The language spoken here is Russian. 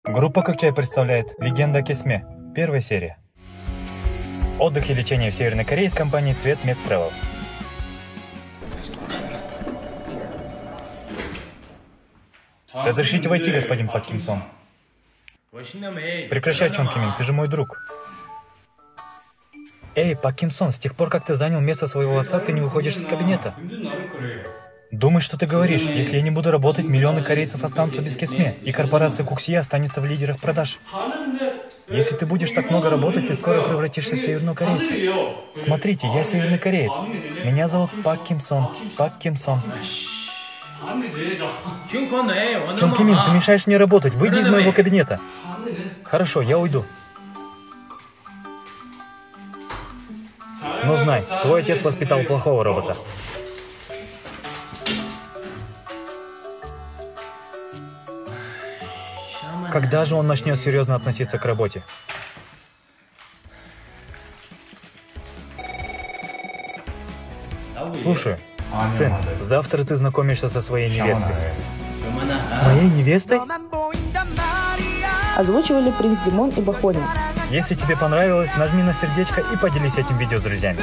Группа «Как чай» представляет «Легенда о Кесме». Первая серия. Отдых и лечение в Северной Корее с компанией «Цвет Мед Travel». Разрешите войти, господин Пак Ким Сон. Прекращай, Чон Ким Ин, ты же мой друг. Эй, Пак Ким Сон, с тех пор, как ты занял место своего отца, ты не выходишь из кабинета. Думай, что ты говоришь. Если я не буду работать, миллионы корейцев останутся без Кесме, и корпорация Куксия останется в лидерах продаж. Если ты будешь так много работать, ты скоро превратишься в северного корейца. Смотрите, я северный кореец. Меня зовут Пак Ким Сон. Пак Ким Сон. Чон Ким Ин, ты мешаешь мне работать. Выйди из моего кабинета. Хорошо, я уйду. Но знай, твой отец воспитал плохого робота. Когда же он начнет серьезно относиться к работе? Слушай, сын, завтра ты знакомишься со своей невестой. С моей невестой? Озвучивали принц Димон и Бахонин. Если тебе понравилось, нажми на сердечко и поделись этим видео с друзьями.